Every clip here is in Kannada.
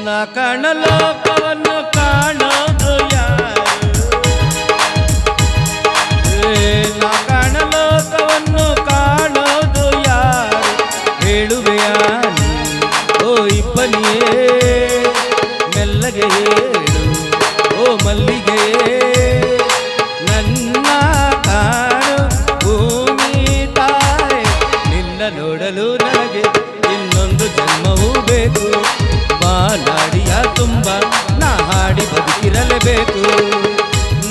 ನಾ ಕಾಣ ಲೋಕವನ್ನು ಕಾಣೋದು ಯಾರು ನಾ ಕಾಣ ಲೋಕವನ್ನು ಕಾಣೋದು ಯಾರು ಹೇಳುವೆಯ ಓ ಇಬ್ಬನಿಯೇ ಮೆಲ್ಲಗೆ ಹೇಳು ಓ ಮಲ್ಲಿಗೆ ನನ್ನ ಕಾಣು ಭೂಮಿ ತಾಯಿ ನಿನ್ನ ನೋಡಲು ನನಗೆ ಇನ್ನೊಂದು ಜನ್ಮವೂ ಬೇಕು ಬಾಲಾಡಿಯ ತುಂಬ ನಾ ಹಾಡಿ ಬದುಕಿರಲೇಬೇಕು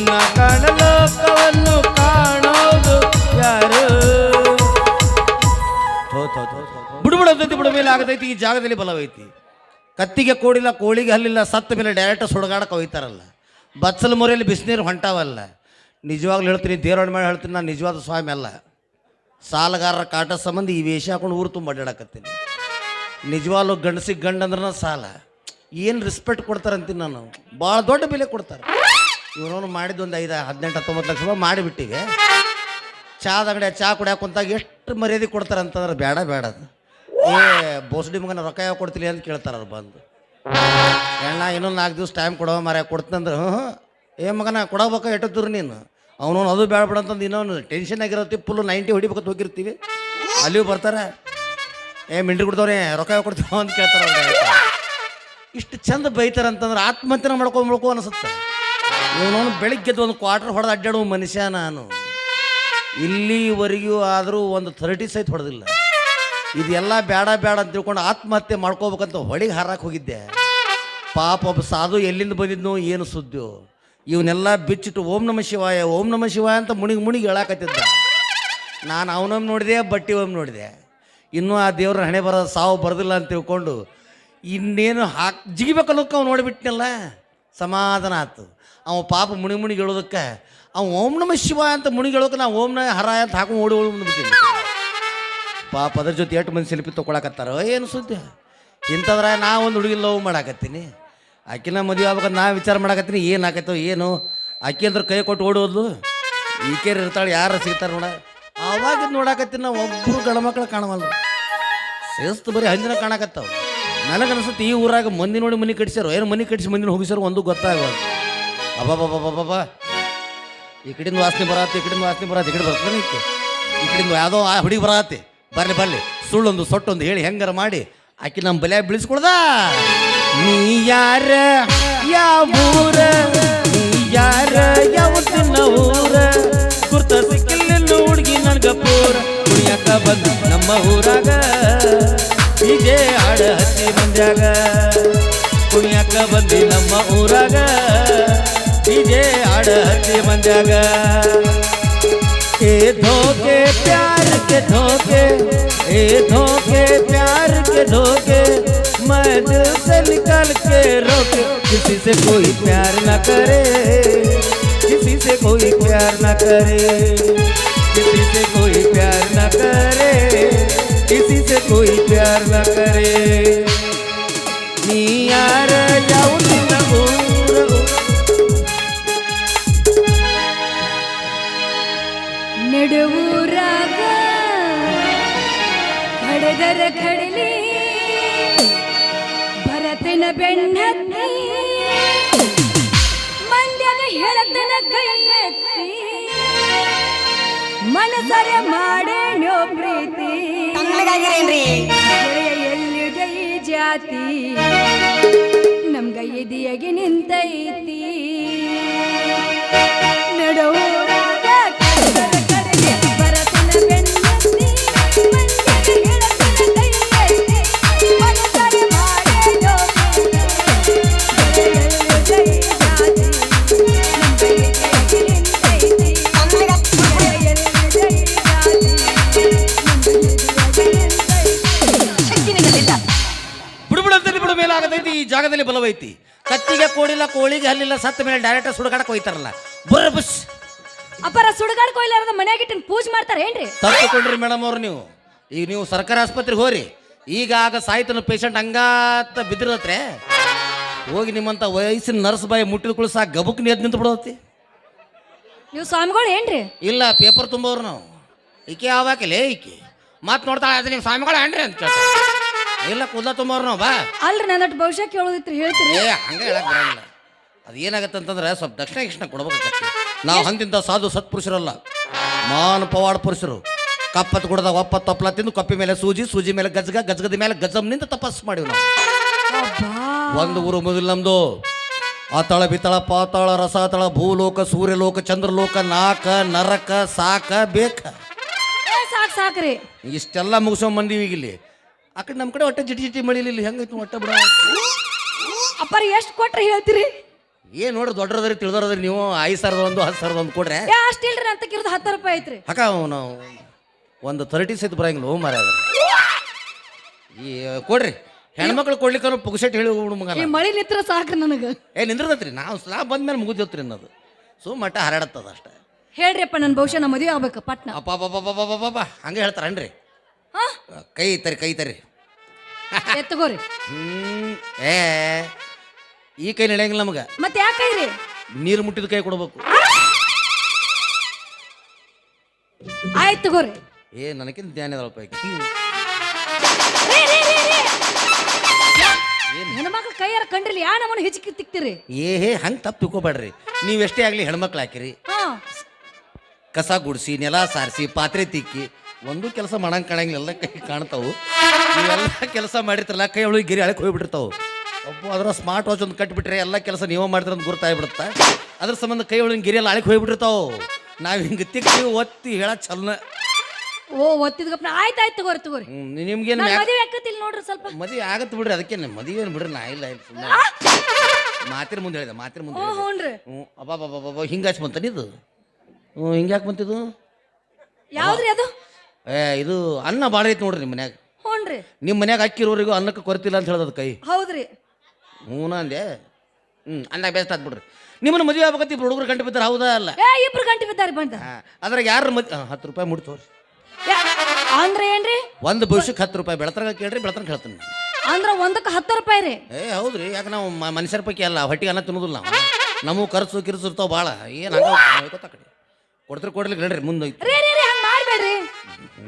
ನಾ ಕಾಣ ಲೋಕವನ್ನು ಕಾಣೋದು ಯಾರು ಬುಡಬುಡತೈತಿ ಬುಡ ಮೇಲೆ ಆಗತೈತಿ ಈ ಜಾಗದಲ್ಲಿ ಬಲವೈತಿ ಕತ್ತಿಗೆ ಕೋಡಿಲ್ಲ ಕೋಳಿಗೆ ಹಲ್ಲಿಲ್ಲ ಸತ್ತ ಮೇಲೆ ಡೈರೆಕ್ಟ್ ಸುಡಗಾಡಕ್ಕೆ ಹೋಯ್ತಾರಲ್ಲ ಬಚ್ಚಲ ಮೊರೆಯಲ್ಲಿ ಬಿಸಿನೀರು ಹೊಂಟಾವಲ್ಲ ನಿಜವಾಗ್ಲೂ ಹೇಳ್ತೀನಿ ದೇವರೊಡ ಮೇಲೆ ಹೇಳ್ತೀನಿ ನಾನು ನಿಜವಾದ ಸ್ವಾಮಿ ಅಲ್ಲ ಸಾಲಗಾರರ ಕಾಟ ಸಂಬಂಧ ಈ ವೇಷ ಹಾಕೊಂಡು ಊರು ತುಂಬ ಅಡ್ಡಾಡಕತ್ತೀನಿ ನಿಜವಾಗ್ಲೂ ಗಂಡಸಿಗೆ ಗಂಡ ಅಂದ್ರೆ ಸಾಲ ಏನು ರೆಸ್ಪೆಕ್ಟ್ ಕೊಡ್ತಾರಂತೀನಿ ನಾನು ಭಾಳ ದೊಡ್ಡ ಬೆಲೆ ಕೊಡ್ತಾರೆ ಇವನವನು ಮಾಡಿದ್ದು ಒಂದು 18-19 ಲಕ್ಷ ರೂಪಾಯಿ ಮಾಡಿಬಿಟ್ಟಿವೆ ಚಾದ ಅಂಗಡಿ ಚಹಾ ಕುಡಿಯೋಕೆ ಕುಂತಾಗ ಎಷ್ಟು ಮರ್ಯಾದೆ ಕೊಡ್ತಾರೆ ಅಂತಂದ್ರೆ ಬೇಡ ಬೇಡ ಅದು ಬೋಸಡಿ ಮಗನ ರೊಕ್ಕ ಯಾವ ಕೊಡ್ತೀನಿ ಅಂತ ಕೇಳ್ತಾರೆ ಅವ್ರು ಬಂದು ಎಣ್ಣ ಇನ್ನೊಂದು 4 ದಿವಸ ಟೈಮ್ ಕೊಡೋ ಮಾರ ಕೊಡ್ತಂದ್ರೆ ಮಗನ ಕೊಡಬೇಕು ಎಟ್ಟದ್ರು ನೀನು ಅವನು ಅದು ಬೇಡ ಬೇಡ ಅಂತಂದು ಇನ್ನೊಂದು ಟೆನ್ಷನ್ ಆಗಿರತ್ತಿ ಫುಲ್ಲು 90 ಹೊಡಿಬೇಕಂತ ಹೋಗಿರ್ತೀವಿ ಅಲ್ಲಿಯೂ ಬರ್ತಾರೆ ಮಿಂಡ್ರಿ ಕೊಡ್ತವ್ರೆ ರೊಕ್ಕ ಯಾವ ಕೊಡ್ತೀವ ಅಂತ ಕೇಳ್ತಾರೆ ಅವ್ರು ಇಷ್ಟು ಚಂದ ಬೈತಾರೆ ಅಂತಂದ್ರೆ ಆತ್ಮಹತ್ಯೆ ಮಾಡ್ಕೊ ಅನಿಸುತ್ತೆ ಇವನವನು ಬೆಳಿಗ್ಗೆದ್ದು ಒಂದು ಕ್ವಾರ್ಟರ್ ಹೊಡೆದು ಅಡ್ಡಾಡುವ ಮನುಷ್ಯ ನಾನು ಇಲ್ಲಿವರೆಗೂ ಆದರೂ ಒಂದು 30 ಸಹಿತ ಹೊಡೆದಿಲ್ಲ ಇದೆಲ್ಲ ಬೇಡ ಬೇಡ ಅಂತ ತಿಳ್ಕೊಂಡು ಆತ್ಮಹತ್ಯೆ ಮಾಡ್ಕೋಬೇಕಂತ ಹೊಳಿಗೆ ಹಾರಕ್ಕೆ ಹೋಗಿದ್ದೆ ಪಾಪ ಒಬ್ಬ ಸಾಧು ಎಲ್ಲಿಂದ ಬಂದಿದ್ನೋ ಏನು ಸುದ್ದಿಯೋ ಇವನ್ನೆಲ್ಲ ಬಿಚ್ಚಿಟ್ಟು ಓಂ ನಮ ಶಿವಾಯ ಅಂತ ಮುಣಿಗೆ ಹೇಳಾಕತ್ತಿದ್ದ ನಾನು ಅವನೊಮ್ಮೆ ನೋಡಿದೆ ಬಟ್ಟಿ ಒಮ್ಮೆ ನೋಡಿದೆ ಇನ್ನೂ ಆ ದೇವ್ರ ಹಣೆ ಬರೋ ಸಾವು ಬರೋದಿಲ್ಲ ಅಂತ ತಿಳ್ಕೊಂಡು ಇನ್ನೇನು ಜಿಗಿಬೇಕನ್ನೋಕ್ಕೆ ಅವ್ನು ನೋಡಿಬಿಟ್ನಲ್ಲ ಸಮಾಧಾನ ಆಯ್ತು ಅವ ಪಾಪ ಮುಣಿಗೆ ಹೇಳೋದಕ್ಕೆ ಅವ್ನು ಓಂ ನಮ ಶಿವಾಯ ಅಂತ ಮುಣಿಗೆ ಹೇಳೋಕೆ ನಾವು ಓಂನ ಹರಾಯ ಅಂತ ಹಾಕೊಂಡು ಓಡಿ ಬಂದುಬಿಟ್ಟಿದ್ದೆ ಪಾಪ ಅದ್ರ ಜೊತೆ ಎಷ್ಟು ಮಂದಿ ಸೆಲ್ಫಿ ತೊಗೊಳಕತ್ತಾರ ಏನು ಸುದ್ದಿ ಇಂಥದ್ರೆ ನಾ ಒಂದು ಹುಡುಗಿ ಲವ್ ಮಾಡಾಕತ್ತೀನಿ ಆಕಿನ ಮದುವೆ ಆಗ್ಬೇಕಂತ ನಾ ವಿಚಾರ ಮಾಡಾಕತ್ತೀನಿ ಏನು ಆಕೈತೋ ಏನು ಆಕೆ ಅಂದ್ರೆ ಕೈ ಕೊಟ್ಟು ಓಡೋದು ಈಕೇರಿ ಇರ್ತಾಳೆ ಯಾರು ಸಿಗ್ತಾರೆ ನೋಡ ಆವಾಗ ನೋಡಾಕತ್ತೀನಿ ನಾವು ಒಬ್ಬರು ಗಂಡ ಮಕ್ಕಳು ಕಾಣವಲ್ಲ ಸೇಸ್ತು ಬರೀ ಹಂದಿನ ಕಾಣಕತ್ತಾವ ನನಗನ್ಸುತ್ತೆ ಈ ಊರಾಗ ಮಂದಿ ನೋಡಿ ಮನೆ ಕಟ್ಸ್ಯಾರೋ ಏನು ಮನೆ ಕಟ್ಸಿ ಮಂದಿನ ಹೋಗಿಸ್ಯಾರೋ ಒಂದು ಗೊತ್ತಾಗಲ್ಲ ಅಬ್ಬಾ ಈ ಕಡೆಯಿಂದ ವಾಸನೆ ಬರತ್ತೆ ಈ ಕಡೆಯಿಂದ ವಾಸನೆ ಬರತ್ತೆ ಈ ಕಡೆ ಬರ್ತಾನೆ ಈ ಕಡೆಯಿಂದ ಯಾವುದೋ ಆ ಹುಡುಗಿ ಬರತ್ತೆ ಬರ್ಲಿ ಸುಳ್ಳೊಂದು ಸೊಟ್ಟೊಂದು ಹೇಳಿ ಹೆಂಗಾರ ಮಾಡಿ ಆಕಿ ನಮ್ಮ ಬಲೆ ಬೀಳಿಸ್ಕೊಳ್ದ ನೀ ಯಾರ ಯಾವ ಊರ ನೀ ಯಾರ ಯಾವತ್ತಿನ ಊರ ಗುರ್ತ ಸಿಕ್ಕಿಲ್ಲ ಹುಡುಗಿ ನನ್ಗ ಪೂರ ಕುಣಿಯಾಕ ಬಂದು ನಮ್ಮ ಊರಾಗ ಹೀಗೆ ಹಾಡ ಹತ್ತಿ ಮಂದ್ಯಾಗ ಕುಣಿಯಾಕ ಬಂದು ನಮ್ಮ ಊರಾಗ ಹೀಗೆ ಹಾಡ ಹತ್ತಿ ಮಂದ್ಯಾಗ धोखे प्यार के धोखे धोखे प्यार के धोखे मैं दिल से निकाल के रोके किसी से कोई प्यार न करे किसी से कोई प्यार न करे किसी से कोई प्यार न करे किसी से कोई प्यार न करे नी यार जाऊं ನಡುವೂರಾಗ ಕಡದರ ಕಡಲಿ ಭರತನ ಬೆನ್ನತ್ತಿ ಮಂಡ್ಯನ ಹೇಳತನ ಕೈ ಎತ್ತಿ ಮನಸರ ಮಾಡೇನೋ ಪ್ರೀತಿ ಎಲ್ಲಿದೆ ಈ ಜಾತಿ ನಮ್ಗ ಎದಿಯಾಗಿ ನಿಂತೈತಿ ನಡುವೂರಾಗ ಈ ಜಾಗದಲ್ಲಿ ಬಲವೈತಿ ಕತ್ತಿಗೆ ಕೋಡಿಲ್ಲ ಕೋಳಿಗೆ ಹಲ್ಲಿಲ್ಲ ಸತ್ತ ಮೇಲೆ ಡೈರೆಕ್ಟ್ ಸುಡಗಾಡಕ್ಕೆ ಹೋಯ್ತಾರಲ್ಲ ಬರ್ರ ಬಸ್ ಅಪ್ಪರ ಸುಡಗಾಡ ಕೊಯ್ಲಾರದ ಮನ್ಯಾಗಿಟ್ಟಿನ ಪೂಜೆ ಮಾಡ್ತಾರೆ ಏನ್ರಿ ತಪ್ಪಿಕೊಂಡ್ರಿ ಮೇಡಮ್ ಅವ್ರು ಈಗ ನೀವು ಸರ್ಕಾರಿ ಆಸ್ಪತ್ರೆಗೆ ಹೋರಿ ಈಗ ಆಗ ಸಾಯ್ತನ ಪೇಷಂಟ್ ಹಂಗಾತ ಬಿದ್ದಿರತ್ರೆ ಹೋಗಿ ನಿಮ್ಮಂತ ವಯಸ್ಸಿನ ನರ್ಸ್ ಬಾಯಿ ಮುಟ್ಟಿದ ಕುಳು ಸಾಕು ಗಬುಕ್ ನೀರು ನಿಂತು ಬಿಡೋತಿ ನೀವು ಸ್ವಾಮಿಗಳು ಏನ್ರಿ ಇಲ್ಲ ಪೇಪರ್ ತುಂಬವ್ರು ನಾವು ಈಕೆ ಆವಾಕಲೇ ಈಕೆ ಮಾತು ನೋಡ್ತಾಳೆ ಅದು ನೀವು ಸ್ವಾಮಿಗಳು ಏನ್ರಿ ಅಂತ ಕೇಳ್ತಾರೆ ಇಲ್ಲ ಕೂದಲ ತುಂಬವ್ರ ನಾವು ಬಾ. ಅಲ್ರಿ ನನ್ನ ಭವಿಷ್ಯ ಕೇಳೋದಿತ್ರಿ ಹೇಳ್ತೀರಿ. ಹಂಗೆ ಹೇಳಕ್ ಬರಂಗಿಲ್ಲ. ಅದು ಏನಾಗತ್ತೆ ಅಂತಂದ್ರೆ ಸ್ವಲ್ಪ ದಕ್ಷಿಣ ಗಿಕ್ಷಣ ಕೊಡ್ಬೇಕಾಗತ್ತೆ. ನಾವು ಹಂತಿಂತ ಸಾಧು ಸತ್ಪುರುಷರಲ್ಲ, ಮಾನ ಪವಾಡ ಪುರುಷರು. ಕಪ್ಪತ್ತು ಕುಡ್ದಾಗ ಒಪ್ಪತ್ತು ತಪ್ಪಲ ತಿಂದು ಕಪ್ಪಿ ಮೇಲೆ ಸೂಜಿ ಮೇಲೆ ಗಜ್ಗ, ಗಜ್ಗದ ಮೇಲೆ ಗಜಮ್ನಿಂದ ತಪಸ್ಸು ಮಾಡಿವಿ ನಾವು. ಒಂದು ಊರು ಮೊದಲು ನಮ್ದು ಅತಳ ಬಿತಳ ಪಾತಾಳ ರಸಾತಳ ಭೂಲೋಕ ಸೂರ್ಯಲೋಕ ಚಂದ್ರಲೋಕ ನಾಕ ನರಕ ಸಾಕ ಬೇಕ ಸಾಕ್ರಿ ಇಷ್ಟೆಲ್ಲ ಮುಗಿಸೋ ಮಂದಿ ಇಲ್ಲಿ. ಆ ಕಡೆ ನಮ್ಮ ಕಡೆ ಒಟ್ಟೆ ಜಿಟಿ ಮಳಿಲಿ ಇಲ್ಲಿ ಹೆಂಗೈತಿ ಒಟ್ಟ ಬಿಡ. ಅಪ್ಪಾರ ಎಷ್ಟು ಕೊಟ್ರಿ ಹೇಳ್ತೀರಿ? ಏನ್ ನೋಡ್ರಿ ದೊಡ್ಡದ್ರಿ ತಿಳಿದೋದ್ರಿ ನೀವು 5,000 10,000 ಕೊಡ್ರೆ ಅಷ್ಟಿಲ್ರಿ ಅಂತ ಕಿರೋದು 10 ರೂಪಾಯಿ ಐತ್ರಿ. ಅಕ್ಕ ನಾವು ಒಂದು 30 ಸಹಿತ ಬರಂಗಿಲ್ಲ ಮಾರ. ಈ ಕೊಡ್ರಿ ಹೆಣ್ಮಕ್ಳು ಕೊಡ್ಲಿಕ್ಕ ಪುಗ್ಸೆಟ್ ಹೇಳಿ ಮಗ ಮಳಿ ನಿತ್ರ ಸಾಕ್ರಿ ನನಗೆ. ನಿಂದ್ರದತ್ರಿ ನಾವು ಬಂದ್ಮೇಲೆ ಮುಗಿದೋತ್ರಿ ಅನ್ನೋದು ಮಟ್ಟ ಹರಡತ್ತದ ಅಷ್ಟೇ. ಹೇಳ್ರಿಪ್ಪ ನನ್ನ ಭವಿಷ್ಯ ನಮ್ಮ ಮದುವೆ ಆಗ್ಬೇಕು ಪಟ್ನ. ಅಪ್ಪ ಹಂಗೆ ಹೇಳ್ತಾರನ್ರಿ. ಕೈ ತರಿ ಎತ್ತಗೋರಿ. ಏ ಈ ಕೈ ನಡೆಯಂಗಿಲ್ಲ ನಮಗ. ಮತ್ತೆ ಯಾಕೈರಿ? ನೀರು ಮುಟ್ಟಿದ ಕೈ ಕೊಡ್ಬೇಕು. ಆಯ್ತು ತಗೋರಿ. ನನಗಿಂತ ಧ್ಯಾನ ಇದಳಪ್ಪ. ಹೆಣ್ಮಕ್ಳ ಕೈಯಾರ ಕಂಡ್ರಿಲ್ಲ ಯಾ ನಮ್ಮನ್ನ ಹೆಚ್ಚಿಗೆ ತಿಕ್ತಿರಿ. ಹಂಗೆ ತಪ್ಪು ತಿಳ್ಕೊಬೇಡ್ರಿ. ನೀವೆಷ್ಟೇ ಆಗ್ಲಿ ಹೆಣ್ಮಕ್ಳು ಹಾಕಿರಿ, ಕಸ ಗುಡಿಸಿ ನೆಲ ಸಾರಿಸಿ ಪಾತ್ರೆ ತಿಕ್ಕಿ ಒಂದು ಕೆಲಸ ಮಾಡಂಗ್ ಕಾಣಂಗಿಲ್ಲ. ಎಲ್ಲ ಕೈ ಕಾಣ್ತಾವು. ನೀವೆಲ್ಲ ಕೆಲಸ ಮಾಡಿರ್ತಾರಲ್ಲ ಕೈ ಒಳಗೆ ಗಿರಿ ಅಳಕ್ಕೆ ಹೋಗ್ಬಿಟ್ಟಿರ್ತಾವು. ಒಬ್ಬ ಅದರ ಸ್ಮಾರ್ಟ್ ವಾಚ್ ಒಂದು ಕಟ್ಬಿಟ್ರೆ ಎಲ್ಲ ಕೆಲಸ ನೀವೇ ಮಾಡ್ತೀರ ಅಂತ ಗುರ್ತಾಗ್ಬಿಡುತ್ತೆ. ಅದ್ರ ಸಂಬಂಧ ಕೈ ಒಳಗೆ ಗಿರಿ ಎಲ್ಲ ಅಳಕ್ಕೆ ಹೋಗ್ಬಿಟ್ಟಿರ್ತಾವು. ನಾವು ಹಿಂಗೆ ತಿಕ್ಕಿ ಒತ್ತಿ ಹೇಳ ಚಲನ ಒತ್ತಿದ್ಗಪ್ಪ. ಆಯ್ತು ತಗೋರಿ. ನಿಮ್ಗೇನು ಮದುವೆ ಆಕತಿಲ್ಲ ನೋಡ್ರಿ ಸ್ವಲ್ಪ. ಮದುವೆ ಆಗತ್ತೆ ಬಿಡ್ರಿ. ಅದಕ್ಕೆ ಮದುವೆ ಏನು ಬಿಡ್ರಿ. ನಾ ಇಲ್ಲ ಮಾತಿರ ಮುಂದೆ ಹೇಳಿದೆ ಹ್ಞೂನ್ರಿ. ಅಬ್ಬಾ ಹಿಂಗಾಚ್ ಬಂತ ಇದು. ಹಿಂಗ್ಯಾಕೆ ಬಂತಿದ್ದು? ಯಾವ್ದ್ರಿ ಅದು? ಇದು ಅನ್ನ ಭಾಳ ಐತಿ ನೋಡ್ರಿ ನಿಮ್ಮ ಮನ್ಯಾಗ. ಹ್ಞೂನ್ರಿ. ನಿಮ್ಮ ಮನ್ಯಾಗ ಅಕ್ಕಿರೋರಿಗೂ ಅನ್ನಕ್ಕೆ ಕೊರತಿಲ್ಲ ಅಂತ ಹೇಳೋದು ಕೈ. ಹೌದ್ರಿ. ಅಂದೆ. ಅಂದಾಗ ಬೇಸ್ಟ್ ಆಗ್ಬಿಡ್ರಿ. ನಿಮ್ಮನ್ನ ಮದುವೆ ಆಗ್ಬೇಕಂತ ಇಬ್ರು ಹುಡುಗರು ಗಂಟೆ ಬಿದ್ದಾರೆ. ಹೌದಾ ಅಲ್ಲ? 2 ಗಂಟೆ ಬಿದ್ದಾರಿ ಬಂದ. ಅದ್ರಾಗ ಯಾರು 10 ರೂಪಾಯಿ ಮುಡ್ತವ್ರಿ. ಅಂದ್ರೆ ಏನ್ರಿ? ಒಂದು ಭವಿಷ್ಯಕ್ಕೆ 10 ರೂಪಾಯಿ ಬೆಳತಂಗ ಕೇಳ್ರಿ, ಬೆಳತಂಗ ಹೇಳ್ತೀನಿ. ಅಂದ್ರ ಒಂದಕ್ಕೆ 10 ರೂಪಾಯಿ ರೀ? ಹೌದ್ರಿ. ಯಾಕೆ ನಾವು ಮನುಷ್ಯರ ಪೈಕಿ ಅಲ್ಲ, ಹೊಟ್ಟಿಗೆ ಅನ್ನ ತಿನ್ನೋದಿಲ್ಲ ನಾವು. ನಮಗೂ ಖರ್ಚು ಕಿರ್ಚು ಇರ್ತಾವ ಭಾಳ. ಏನು ಗೊತ್ತ ಕಡೆ ಕೊಡ್ಲಿಕ್ಕೆ ಹೇಳ್ರಿ ಮುಂದೆ ಮಾಡ್ಬೇಡ್ರಿ.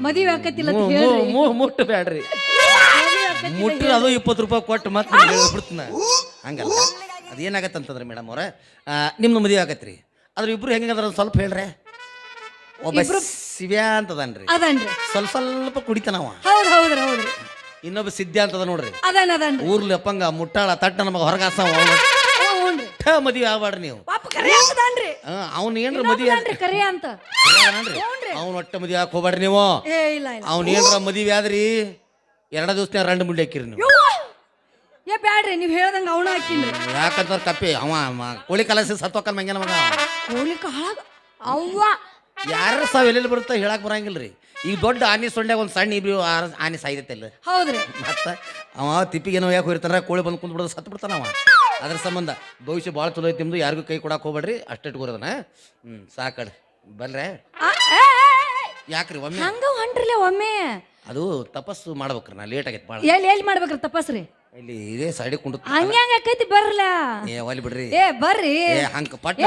ಮದುವೆ ಆಕತಿಲ್ಲ ಮುಟ್ಟು ಬ್ಯಾಡ್ರಿ. ಮುಟ್ಟ್ರೆ ಅದು 20 ರೂಪಾಯಿ ಕೊಟ್ಟು ಮತ್ತೆ ಹೇಳ್ಬಿಡ್ತೀನ. ಹಂಗಲ್ಲ. ಅದೇನಾಗತ್ತಂತಂದ್ರೆ ಮೇಡಮ್ ಅವ್ರ, ನಿಮ್ದು ಮದುವೆ ಆಗತ್ರಿ. ಅದ್ರ ಇಬ್ರು ಹೆಂಗಂದ್ರ ಸ್ವಲ್ಪ ಹೇಳ್ರೆ. ಒಬ್ಬ ಶಿವ್ಯಾ ಅಂತದನ್ರಿ, ಸ್ವಲ್ಪ ಕುಡಿತಾನವ. ಇನ್ನೊಬ್ಬ ಸಿದ್ಧ ಅಂತದ ನೋಡ್ರಿ, ಊರ್ಲಿ ಅಪ್ಪಂಗ ಮುಟ್ಟಾಳ ತಟ್ಟ ನಮಗ ಹೊರಗಾಸ. ಮದುವೆ ಆಗ್ಬಾಡ್ರಿ ನೀವು. ಅವ್ನ ಏನ್ರ ಮದುವೆ ಅಂತ ಅವ್ನ ಒಟ್ಟ ಮದುವೆ ಹಾಕಿ ಹೋಗ್ಬಾಡ್ರಿ ನೀವು. ಅವ್ನ ಏನ್ರ ಮದುವೆ ಆದ್ರಿ 2 ದಿವಸ 2 ಮುಂಡಿ ಹಾಕಿರಿ ನೀವು. ಬ್ಯಾಡ್ರಿ ನೀವ್ ಹೇಳ್ದಂಗ ಅವನ ಹಾಕಿನ್ರಿ. ಯಾಕಂತ ಕಪ್ಪಿ ಅವ ಕೋಳಿ ಕಲಸಿ ಸತ್ತೋಕಲ್ ಮಂಗ್ಯಾನ ಮಗ. ಕೋಳಿ ಕಾಳಾಗ ಅವ್ವ ಯಾರ ಸಾವ್ ಎಲ್ಲೆಲ್ಲಿ ಬರುತ್ತ ಹೇಳಕ್ ಬರಂಗಿಲ್ರಿ. ಈಗ ದೊಡ್ಡ ಆನೆ ಸೊಂಡ್ಯಾಗ ಒಂದು ಸಣ್ಣ ಇಬ್ರು ಆನೆ ಸಾಯ್ದೈತಲ್ಲ. ಹೌದ್ರಿ. ಮತ್ತ ಅವ ತಿಪ್ಪಿಗೇನೋ ಯಾಕೆ ಹೋಗಿರ್ತಾರ, ಕೋಳಿ ಬಂದು ಕುಂತ್ ಬಿಡೋದು ಸತ್ತು ಬಿಡ್ತಾನ ಅವ. ಅದ್ರ ಸಂಬಂಧ ಭವಿಷ್ಯ ಭಾಳ ಚಲೋ ಐತಿ ನಿಮ್ದು. ಯಾರಿಗೂ ಕೈ ಕೊಡಾಕ್ ಹೋಗ್ಬೇಡ್ರಿ. ಅಷ್ಟೇ ಇಟ್ಕೋರದನ. ಸಾಕಡ್ರಿ ಬಲ್ರೆ. ಯಾಕ್ರಿ ಒಮ್ಮೆ ಹಂಗ ಹೊಂಟ್ರಿಲ್ಲ ಒಮ್ಮೆ? ಅದು ತಪಸ್ಸು ಮಾಡ್ಬೇಕ್ರಿ. ನಾ ಲೇಟ್ ಆಗೈತಿ ಭಾಳ. ಎಲ್ಲಿ ಮಾಡ್ಬೇಕ್ರಿ ತಪಸ್ರಿ? ಇಲ್ಲಿ ಇದೇ ಸೈಡ್ ಕುಂಡು ಹಂಗ ಆಕೈತಿ. ಬರ್ಲ ಒಲಿ ಬಿಡ್ರಿ. ಬರ್ರಿ. ಹಂಗ ಪಟ್ಟ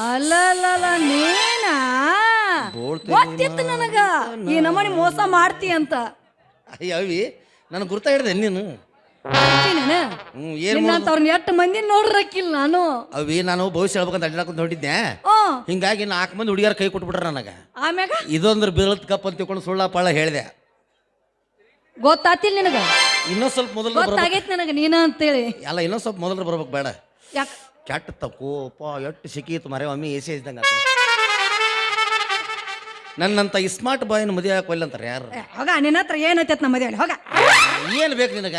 ಅಲ್ಲ ನೀನ ಗೊತ್ತಿತ್ತು ನನಗ ಈ ನಮ್ಮನಿ ಮೋಸ ಮಾಡ್ತಿ ಅಂತ. ಅಯ್ಯವಿ ನನಗೆ ಗುರ್ತಾ ಹಿಡ್ದೆ ನೀನು. ಅವ್ರನ್ನ 8 ಮಂದಿ ನೋಡ್ರಕ್ಕಿಲ್ಲ ನಾನು. ಅವಿ ನಾನು ಭವಿಷ್ಯ ಹೇಳ್ಬೇಕಂತ ಅಡ್ಡಾಡ್ಕೊಂತ ಹೊಂಟಿದ್ದೆ. ಹಿಂಗಾಗಿ 4 ಮಂದಿ ಹುಡುಗಿಯರ ಕೈ ಕೊಟ್ಬಿಟ್ರ ನನಗ. ಆಮ್ಯಾಗ ಇದೊಂದ್ರ ಬೀಳತ್ ಕಪ್ ಅಂತ ತಿಳ್ಕೊಂಡು ಸುಳ್ಳ ಪಳ್ಳ ಹೇಳಿದೆ. ಗೊತ್ತಾತಿಲ್ಲ ನಿನಗ? ಇನ್ನೊಂದ್ ಸ್ವಲ್ಪ ಮೊದಲು ಗೊತ್ತಾಗೈತಿ ನನಗ ನೀನ ಅಂತೇಳಿ. ಅಲ್ಲ ಇನ್ನೊಂದ್ ಸ್ವಲ್ಪ ಮೊದಲು ಬರ್ಬೇಕು. ಬೇಡ ಯಾಕೆ ಕೆಟ್ಟ ತಕೋಪ ಎಟ್ಟು ಸಿಕ್ಕಿತ್ತು ಮರೆ. ಒಮ್ಮೆ ಎಸಿ ಇದ್ದಂಗ ನನ್ನಂತ ಸ್ಮಾರ್ಟ್ ಬಾಯ್ನ ಮದುವೆ ಹಾಕೋಲ್ಲ ಅಂತಾರೆ ಯಾರು. ಹೋಗ ನಿನ್ನ ಹತ್ರ ಏನೈತೆ ನಮ್ಮ ಮದುವೆ ಹೋಗ. ಏನು ಬೇಕು ನಿನಗ?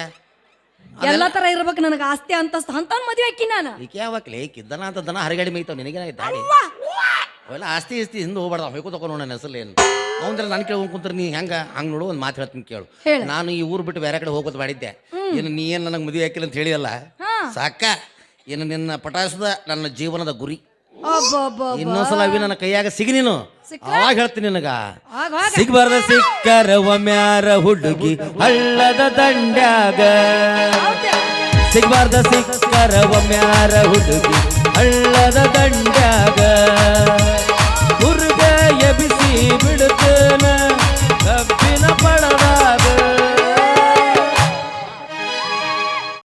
ಎಲ್ಲ ತರ ಇರ್ಬೇಕು ನನಗೆ. ಆಸ್ತಿ ಅಂತಸ್ತು ಅಂತ ಮದುವೆ ಹಾಕಿ ನಾನು. ಈಗ ಯಾವಾಗ್ಲೇ ದನ ಅಂತ ದನ ಹರಿಗಾಡಿ ಮೇಯ್ತಾವ. ನಿನಗೇನ ದಾಡಿ ಅವೆಲ್ಲ ಆಸ್ತಿ ಹಿಂದೆ ಹೋಗ್ಬಾರ್ದು. ಹೊಯ್ಕೋ ತಗೊಂಡು ನನ್ನ ಹೆಸರು ಏನು ಅವಂದ್ರೆ ನನ್ನ ಕೇಳಿ ಕುಂತ್ರೆ ನೀ ಹಂಗೆ ನೋಡು. ಒಂದು ಮಾತು ಹೇಳ್ತೀನಿ ಕೇಳು. ನಾನು ಈ ಊರು ಬಿಟ್ಟು ಬೇರೆ ಕಡೆ ಹೋಗೋದು ಮಾಡಿದ್ದೆ. ಏನು ನೀ ಏನು ನನಗೆ ಮದುವೆ ಹಾಕಿಲ್ಲ ಅಂತ ಹೇಳಿಯಲ್ಲ ಸಾಕ. ಏನು ನಿನ್ನ ಪಟಾಯಿಸದ ನನ್ನ ಜೀವನದ ಗುರಿ. ಇನ್ನೊಂದ್ಸಲ ಅವಿ ನನ್ನ ಕೈಯಾಗ ಸಿಗಿ ನೀನು. ಅವಾಗ ಹೇಳ್ತೀನಿ ನಿನಗ. ಸಿಗ್ಬಾರ್ದ ಸಿಕ್ಕರ ಒಮ್ಯಾರ ಹುಡುಗಿ ಹಳ್ಳದ ದಂಡ್ಯಾಗ. ಸಿಗ್ಬಾರ್ದ ಸಿಕ್ಕರ ಒಮ್ಯಾರ ಹುಡುಗಿ ಹಳ್ಳದ ದಂಡ್ಯಾಗ. ಹುರ್ಗ ಎಬಿಸಿ ಬಿಡುತ್ತೇನ